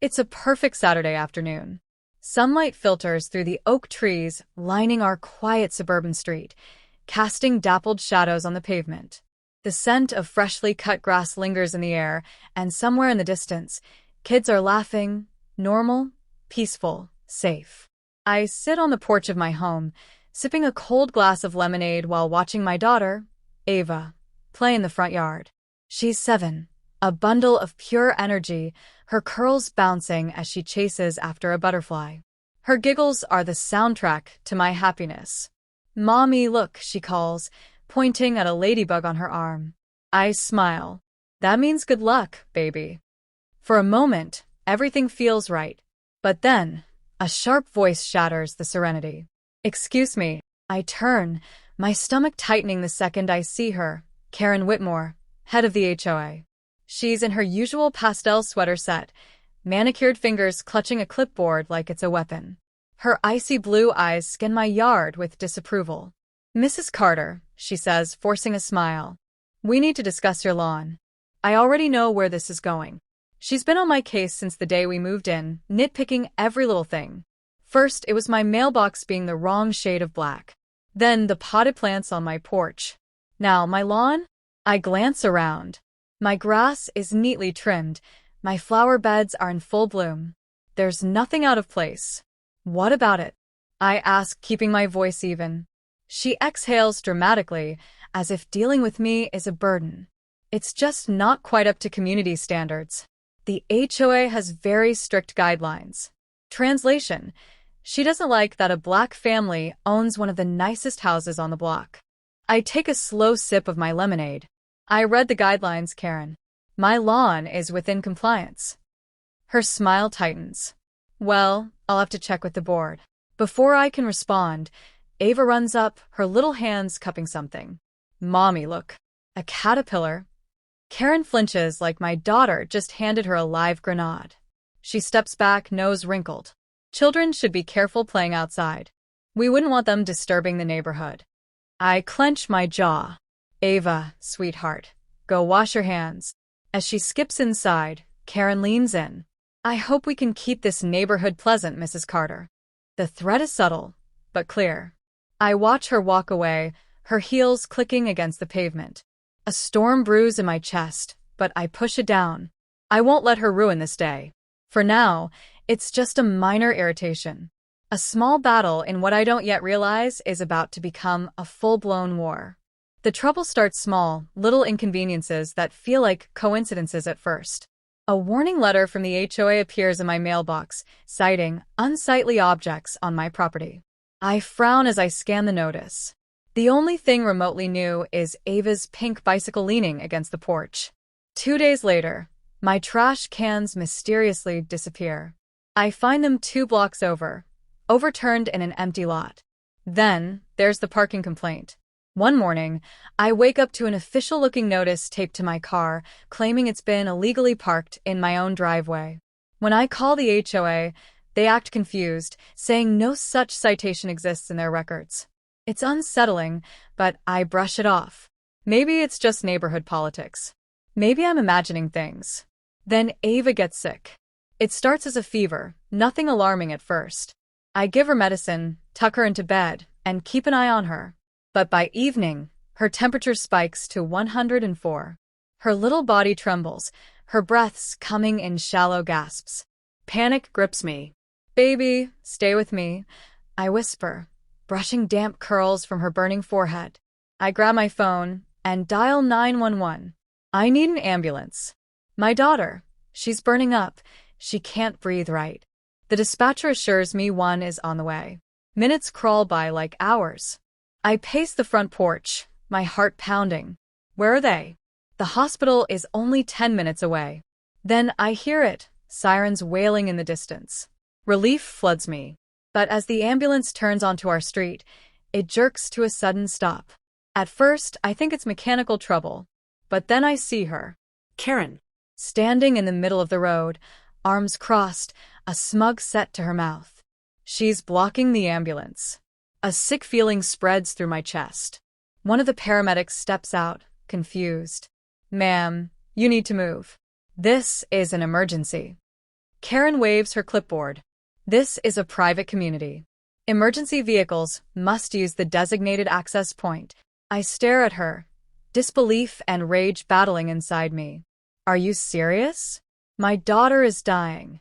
It's a perfect Saturday afternoon. Sunlight filters through the oak trees lining our quiet suburban street, casting dappled shadows on the pavement. The scent of freshly cut grass lingers in the air, and somewhere in the distance, kids are laughing, normal, peaceful, safe. I sit on the porch of my home, sipping a cold glass of lemonade while watching my daughter, Ava, play in the front yard. She's 7, a bundle of pure energy, her curls bouncing as she chases after a butterfly. Her giggles are the soundtrack to my happiness. "Mommy, look," she calls, pointing at a ladybug on her arm. I smile. That means good luck, baby. For a moment, everything feels right. But then, a sharp voice shatters the serenity. "Excuse me." I turn, my stomach tightening the second I see her, Karen Whitmore, head of the HOA. She's in her usual pastel sweater set, manicured fingers clutching a clipboard like it's a weapon. Her icy blue eyes scan my yard with disapproval. "Mrs. Carter," she says, forcing a smile. "We need to discuss your lawn." I already know where this is going. She's been on my case since the day we moved in, nitpicking every little thing. First, it was my mailbox being the wrong shade of black. Then, the potted plants on my porch. Now, my lawn? I glance around. My grass is neatly trimmed. My flower beds are in full bloom. There's nothing out of place. "What about it?" I ask, keeping my voice even. She exhales dramatically, as if dealing with me is a burden. "It's just not quite up to community standards. The HOA has very strict guidelines." Translation: she doesn't like that a black family owns one of the nicest houses on the block. I take a slow sip of my lemonade. "I read the guidelines, Karen. My lawn is within compliance." Her smile tightens. "Well, I'll have to check with the board." Before I can respond, Ava runs up, her little hands cupping something. "Mommy, look." "A caterpillar?" Karen flinches like my daughter just handed her a live grenade. She steps back, nose wrinkled. "Children should be careful playing outside. We wouldn't want them disturbing the neighborhood." I clench my jaw. "Ava, sweetheart, go wash your hands." As she skips inside, Karen leans in. "I hope we can keep this neighborhood pleasant, Mrs. Carter." The threat is subtle, but clear. I watch her walk away, her heels clicking against the pavement. A storm brews in my chest, but I push it down. I won't let her ruin this day. For now, it's just a minor irritation. A small battle in what I don't yet realize is about to become a full-blown war. The trouble starts small, little inconveniences that feel like coincidences at first. A warning letter from the HOA appears in my mailbox, citing unsightly objects on my property. I frown as I scan the notice. The only thing remotely new is Ava's pink bicycle leaning against the porch. 2 days later, my trash cans mysteriously disappear. I find them 2 blocks over, overturned in an empty lot. Then, there's the parking complaint. One morning, I wake up to an official-looking notice taped to my car, claiming it's been illegally parked in my own driveway. When I call the HOA, they act confused, saying no such citation exists in their records. It's unsettling, but I brush it off. Maybe it's just neighborhood politics. Maybe I'm imagining things. Then Ava gets sick. It starts as a fever, nothing alarming at first. I give her medicine, tuck her into bed, and keep an eye on her. But by evening, her temperature spikes to 104. Her little body trembles, her breaths coming in shallow gasps. Panic grips me. "Baby, stay with me," I whisper, brushing damp curls from her burning forehead. I grab my phone and dial 911. I need an ambulance. My daughter, she's burning up. She can't breathe right. The dispatcher assures me one is on the way. Minutes crawl by like hours. I pace the front porch, my heart pounding. Where are they? The hospital is only 10 minutes away. Then I hear it, sirens wailing in the distance. Relief floods me. But as the ambulance turns onto our street, it jerks to a sudden stop. At first, I think it's mechanical trouble. But then I see her. Karen. Standing in the middle of the road, arms crossed, a smug set to her mouth. She's blocking the ambulance. A sick feeling spreads through my chest. One of the paramedics steps out, confused. "Ma'am, you need to move. This is an emergency." Karen waves her clipboard. This is a private community. Emergency vehicles must use the designated access point. I stare at her, disbelief and rage battling inside me. Are you serious? My daughter is dying.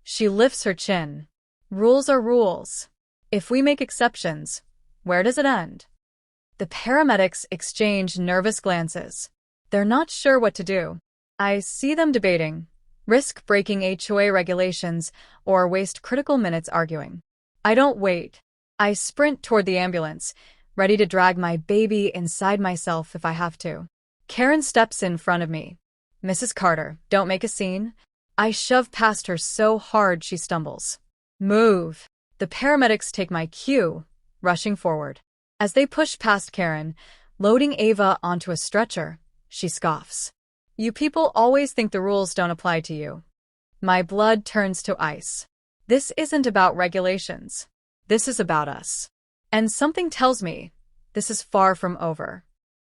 She lifts her chin. Rules are rules. If we make exceptions, where does it end? The paramedics exchange nervous glances. They're not sure what to do. I see them debating, risk breaking HOA regulations or waste critical minutes arguing. I don't wait. I sprint toward the ambulance, ready to drag my baby inside myself if I have to. Karen steps in front of me. Mrs. Carter, don't make a scene. I shove past her so hard she stumbles. Move. The paramedics take my cue, rushing forward. As they push past Karen, loading Ava onto a stretcher, she scoffs. You people always think the rules don't apply to you. My blood turns to ice. This isn't about regulations. This is about us. And something tells me this is far from over.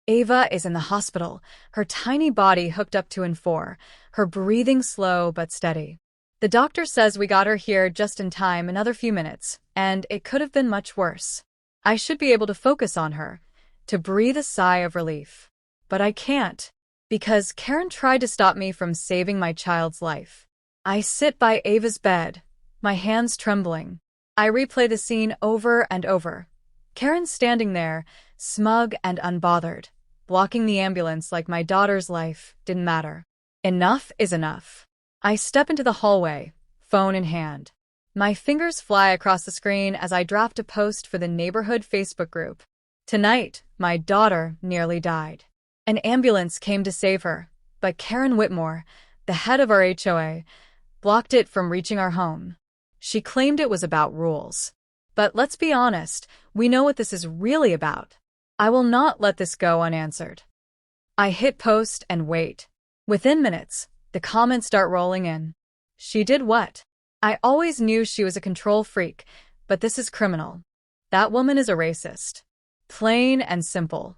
Ava is in the hospital, her tiny body hooked up to N4, her breathing slow but steady. The doctor says we got her here just in time, another few minutes, and it could have been much worse. I should be able to focus on her, to breathe a sigh of relief. But I can't, because Karen tried to stop me from saving my child's life. I sit by Ava's bed, my hands trembling. I replay the scene over and over. Karen standing there, smug and unbothered, blocking the ambulance like my daughter's life didn't matter. Enough is enough. I step into the hallway, phone in hand. My fingers fly across the screen as I draft a post for the neighborhood Facebook group. Tonight, my daughter nearly died. An ambulance came to save her, but Karen Whitmore, the head of our HOA, blocked it from reaching our home. She claimed it was about rules. But let's be honest, we know what this is really about. I will not let this go unanswered. I hit post and wait. Within minutes, the comments start rolling in. She did what? I always knew she was a control freak, but this is criminal. That woman is a racist. Plain and simple.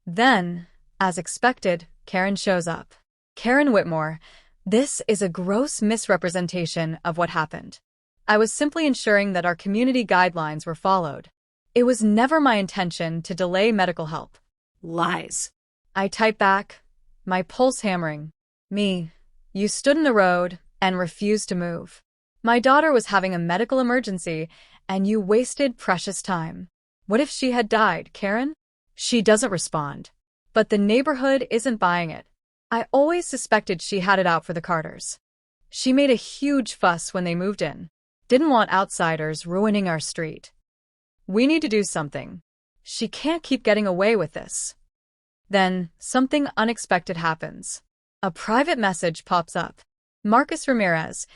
Then, as expected, Karen shows up. Karen Whitmore, this is a gross misrepresentation of what happened. I was simply ensuring that our community guidelines were followed. It was never my intention to delay medical help. Lies. I type back, my pulse hammering. Me, you stood in the road and refused to move. My daughter was having a medical emergency, and you wasted precious time. What if she had died, Karen? She doesn't respond. But the neighborhood isn't buying it. I always suspected she had it out for the Carters. She made a huge fuss when they moved in. Didn't want outsiders ruining our street. We need to do something. She can't keep getting away with this. Then, something unexpected happens. A private message pops up. Marcus Ramirez,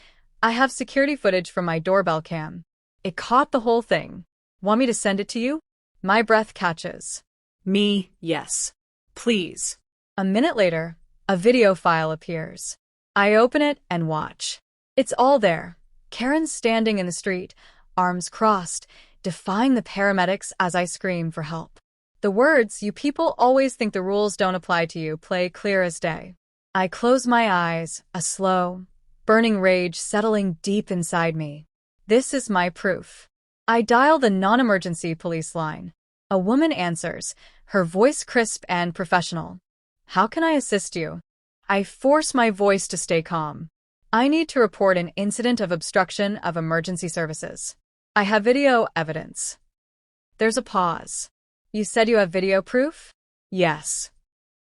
I have security footage from my doorbell cam. It caught the whole thing. Want me to send it to you? My breath catches. Me, yes. Please. A minute later, a video file appears. I open it and watch. It's all there. Karen's standing in the street, arms crossed, defying the paramedics as I scream for help. The words, "You people always think the rules don't apply to you," play clear as day. I close my eyes, a slow, burning rage settling deep inside me. This is my proof. I dial the non-emergency police line. A woman answers, her voice crisp and professional. How can I assist you? I force my voice to stay calm. I need to report an incident of obstruction of emergency services. I have video evidence. There's a pause. You said you have video proof? Yes.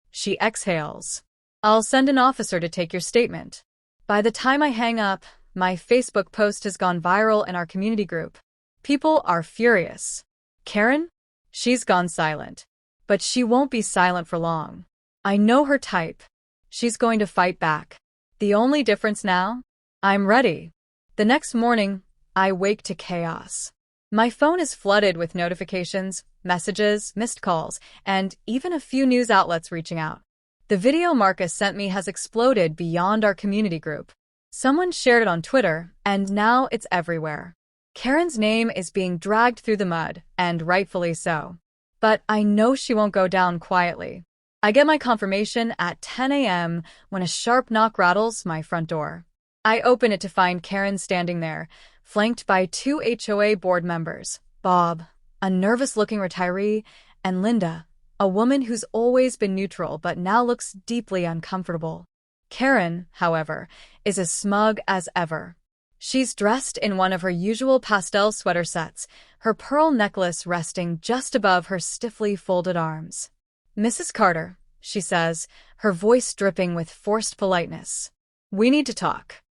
She exhales. I'll send an officer to take your statement. By the time I hang up, my Facebook post has gone viral in our community group. People are furious. Karen? She's gone silent. But she won't be silent for long. I know her type. She's going to fight back. The only difference now? I'm ready. The next morning, I wake to chaos. My phone is flooded with notifications, messages, missed calls, and even a few news outlets reaching out. The video Marcus sent me has exploded beyond our community group. Someone shared it on Twitter, and now it's everywhere. Karen's name is being dragged through the mud, and rightfully so. But I know she won't go down quietly. I get my confirmation at 10 a.m. when a sharp knock rattles my front door. I open it to find Karen standing there, flanked by two HOA board members, Bob, a nervous-looking retiree, and Linda, a woman who's always been neutral but now looks deeply uncomfortable. Karen, however, is as smug as ever. She's dressed in one of her usual pastel sweater sets, her pearl necklace resting just above her stiffly folded arms. "Mrs. Carter," she says, her voice dripping with forced politeness. "We need to talk."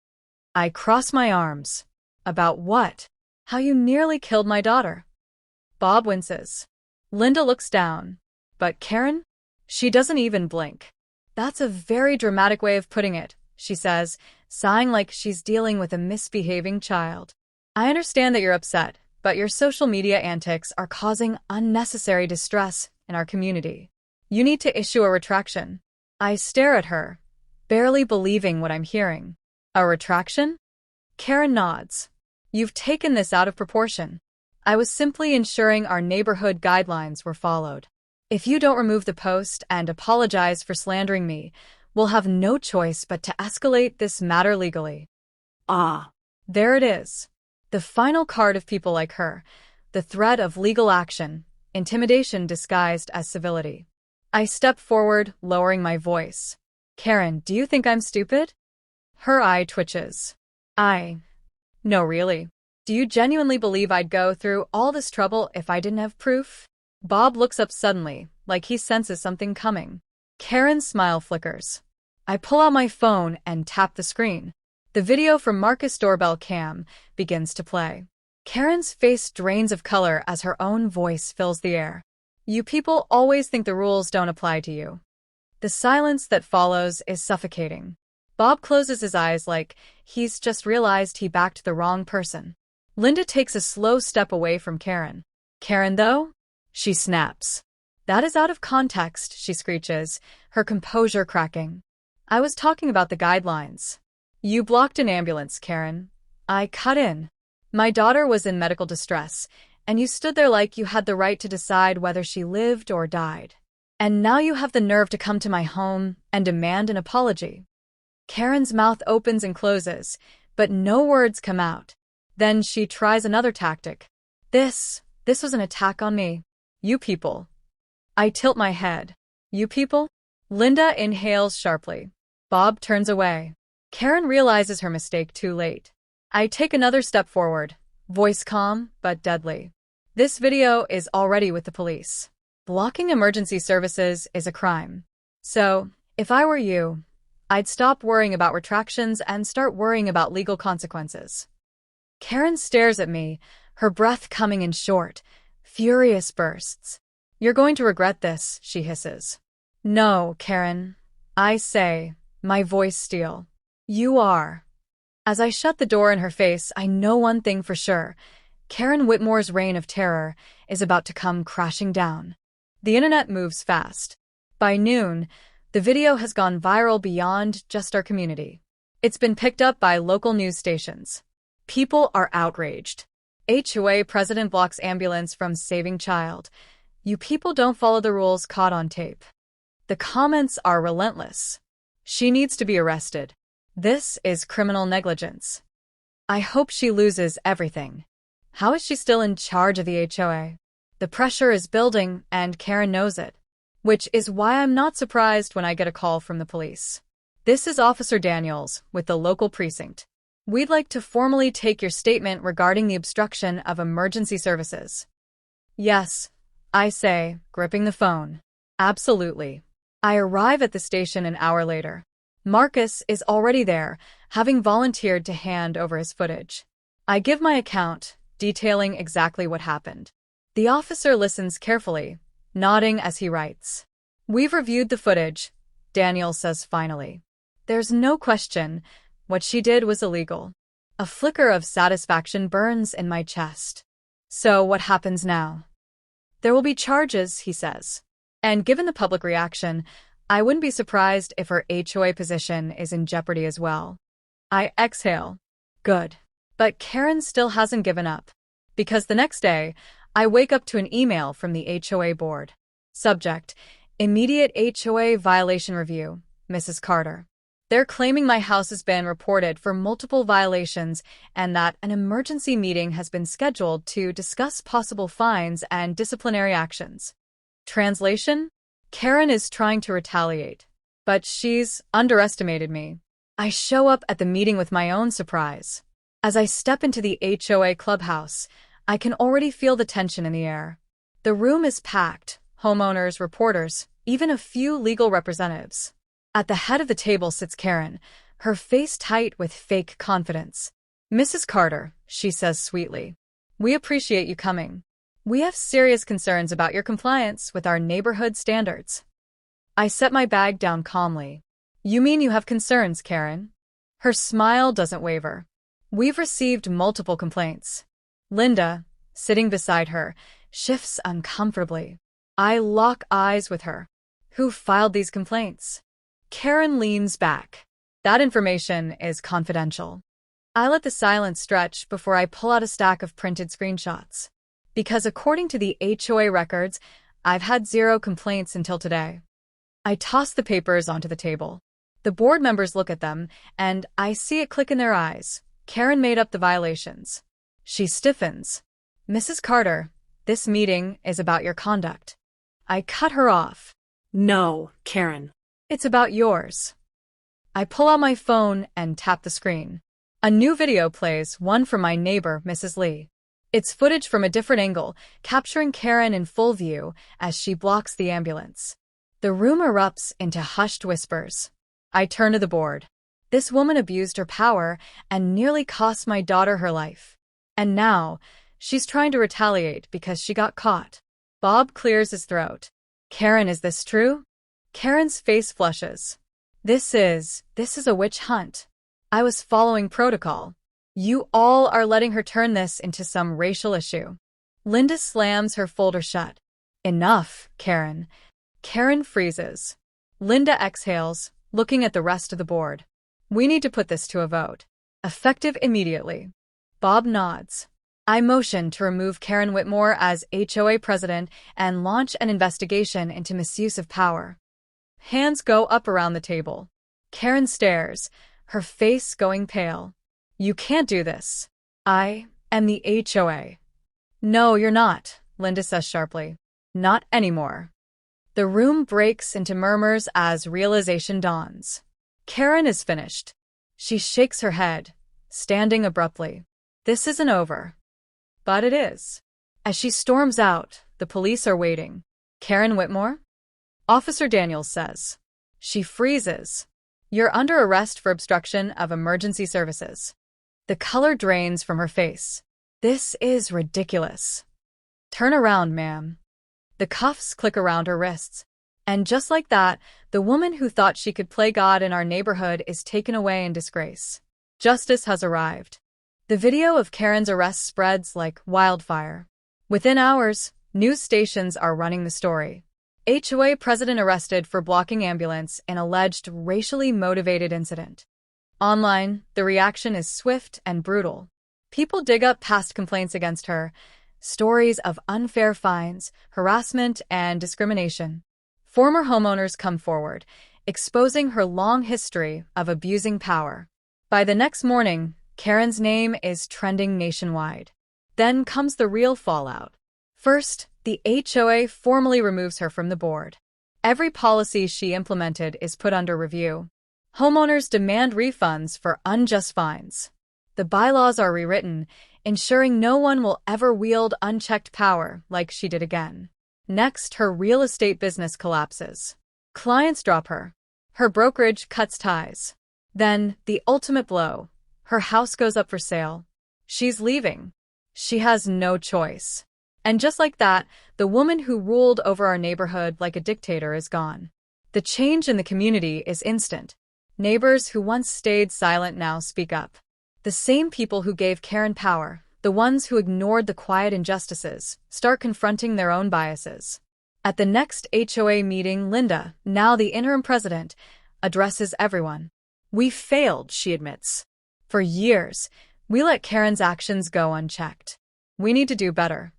I cross my arms. "About what?" "How you nearly killed my daughter." Bob winces. Linda looks down. "But Karen?" She doesn't even blink. "That's a very dramatic way of putting it," she says, sighing like she's dealing with a misbehaving child. "I understand that you're upset, but your social media antics are causing unnecessary distress in our community. You need to issue a retraction." I stare at her, barely believing what I'm hearing. "A retraction?" Karen nods. "You've taken this out of proportion. I was simply ensuring our neighborhood guidelines were followed. If you don't remove the post and apologize for slandering me, we'll have no choice but to escalate this matter legally." Ah. There it is. The final card of people like her. The threat of legal action, intimidation disguised as civility. I step forward, lowering my voice. "Karen, do you think I'm stupid?" Her eye twitches. No, really. Do you genuinely believe I'd go through all this trouble if I didn't have proof?" Bob looks up suddenly, like he senses something coming. Karen's smile flickers. I pull out my phone and tap the screen. The video from Marcus' doorbell cam begins to play. Karen's face drains of color as her own voice fills the air. "You people always think the rules don't apply to you." The silence that follows is suffocating. Bob closes his eyes like he's just realized he backed the wrong person. Linda takes a slow step away from Karen. "Karen, though?" She snaps. "That is out of context," she screeches, her composure cracking. "I was talking about the guidelines." "You blocked an ambulance, Karen." I cut in. "My daughter was in medical distress, and you stood there like you had the right to decide whether she lived or died. And now you have the nerve to come to my home and demand an apology." Karen's mouth opens and closes, but no words come out. Then she tries another tactic. This was an attack on me. "You people." I tilt my head. "You people?" Linda inhales sharply. Bob turns away. Karen realizes her mistake too late. I take another step forward, voice calm but deadly. "This video is already with the police. Blocking emergency services is a crime. So, if I were you, I'd stop worrying about retractions and start worrying about legal consequences." Karen stares at me, her breath coming in short, furious bursts. "You're going to regret this," she hisses. "No, Karen," I say, my voice steel. "You are." As I shut the door in her face, I know one thing for sure. Karen Whitmore's reign of terror is about to come crashing down. The internet moves fast. By noon, the video has gone viral beyond just our community. It's been picked up by local news stations. People are outraged. HOA president blocks ambulance from saving child. "You people don't follow the rules," caught on tape. The comments are relentless. "She needs to be arrested. This is criminal negligence. I hope she loses everything. How is she still in charge of the HOA?" The pressure is building, and Karen knows it. Which is why I'm not surprised when I get a call from the police. "This is Officer Daniels with the local precinct. We'd like to formally take your statement regarding the obstruction of emergency services." "Yes," I say, gripping the phone. "Absolutely." I arrive at the station an hour later. Marcus is already there, having volunteered to hand over his footage. I give my account, detailing exactly what happened. The officer listens carefully, nodding as he writes. "We've reviewed the footage," Daniel says finally. "There's no question, what she did was illegal." A flicker of satisfaction burns in my chest. "So what happens now?" "There will be charges," he says. "And given the public reaction, I wouldn't be surprised if her HOA position is in jeopardy as well." I exhale. Good. But Karen still hasn't given up. Because the next day, I wake up to an email from the HOA board. Subject: Immediate HOA violation review, Mrs. Carter. They're claiming my house has been reported for multiple violations and that an emergency meeting has been scheduled to discuss possible fines and disciplinary actions. Translation? Karen is trying to retaliate, but she's underestimated me. I show up at the meeting with my own surprise. As I step into the HOA clubhouse, I can already feel the tension in the air. The room is packed, homeowners, reporters, even a few legal representatives. At the head of the table sits Karen, her face tight with fake confidence. "Mrs. Carter," she says sweetly, "we appreciate you coming. We have serious concerns about your compliance with our neighborhood standards." I set my bag down calmly. "You mean you have concerns, Karen?" Her smile doesn't waver. "We've received multiple complaints." Linda, sitting beside her, shifts uncomfortably. I lock eyes with her. "Who filed these complaints?" Karen leans back. "That information is confidential." I let the silence stretch before I pull out a stack of printed screenshots. Because according to the HOA records, I've had 0 complaints until today. I toss the papers onto the table. The board members look at them, and I see it click in their eyes. Karen made up the violations. She stiffens. "Mrs. Carter, this meeting is about your conduct." I cut her off. No, Karen. "It's about yours." I pull out my phone and tap the screen. A new video plays, one from my neighbor, Mrs. Lee. It's footage from a different angle, capturing Karen in full view as she blocks the ambulance. The room erupts into hushed whispers. I turn to the board. This woman abused her power and nearly cost my daughter her life. And now, she's trying to retaliate because she got caught. Bob clears his throat. "Karen, is this true?" Karen's face flushes. This is a witch hunt. I was following protocol. You all are letting her turn this into some racial issue." Linda slams her folder shut. "Enough, Karen." Karen freezes. Linda exhales, looking at the rest of the board. "We need to put this to a vote. Effective immediately." Bob nods. I motion to remove Karen Whitmore as HOA president and launch an investigation into misuse of power. Hands go up around the table. Karen stares, her face going pale. "You can't do this. I am the HOA." "No, you're not," Linda says sharply. "Not anymore." The room breaks into murmurs as realization dawns. Karen is finished. She shakes her head, standing abruptly. This isn't over. But it is. As she storms out, the police are waiting. "Karen Whitmore?" Officer Daniels says. She freezes. "You're under arrest for obstruction of emergency services." The color drains from her face. "This is ridiculous." "Turn around, ma'am." The cuffs click around her wrists. And just like that, the woman who thought she could play God in our neighborhood is taken away in disgrace. Justice has arrived. The video of Karen's arrest spreads like wildfire. Within hours, news stations are running the story. HOA president arrested for blocking ambulance in alleged racially motivated incident. Online, the reaction is swift and brutal. People dig up past complaints against her, stories of unfair fines, harassment, and discrimination. Former homeowners come forward, exposing her long history of abusing power. By the next morning, Karen's name is trending nationwide. Then comes the real fallout. First, the HOA formally removes her from the board. Every policy she implemented is put under review. Homeowners demand refunds for unjust fines. The bylaws are rewritten, ensuring no one will ever wield unchecked power like she did again. Next, her real estate business collapses. Clients drop her. Her brokerage cuts ties. Then, the ultimate blow. Her house goes up for sale. She's leaving. She has no choice. And just like that, the woman who ruled over our neighborhood like a dictator is gone. The change in the community is instant. Neighbors who once stayed silent now speak up. The same people who gave Karen power, the ones who ignored the quiet injustices, start confronting their own biases. At the next HOA meeting, Linda, now the interim president, addresses everyone. "We failed," she admits. "For years, we let Karen's actions go unchecked. We need to do better."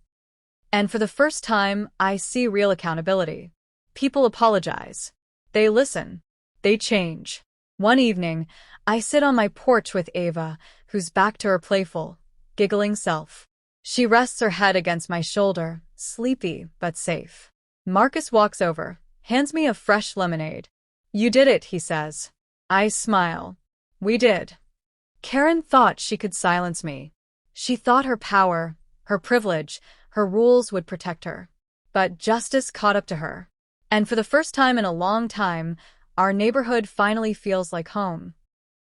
And for the first time, I see real accountability. People apologize. They listen. They change. One evening, I sit on my porch with Ava, who's back to her playful, giggling self. She rests her head against my shoulder, sleepy but safe. Marcus walks over, hands me a fresh lemonade. "You did it," he says. I smile. We did. Karen thought she could silence me. She thought her power, her privilege, her rules would protect her. But justice caught up to her. And for the first time in a long time, our neighborhood finally feels like home.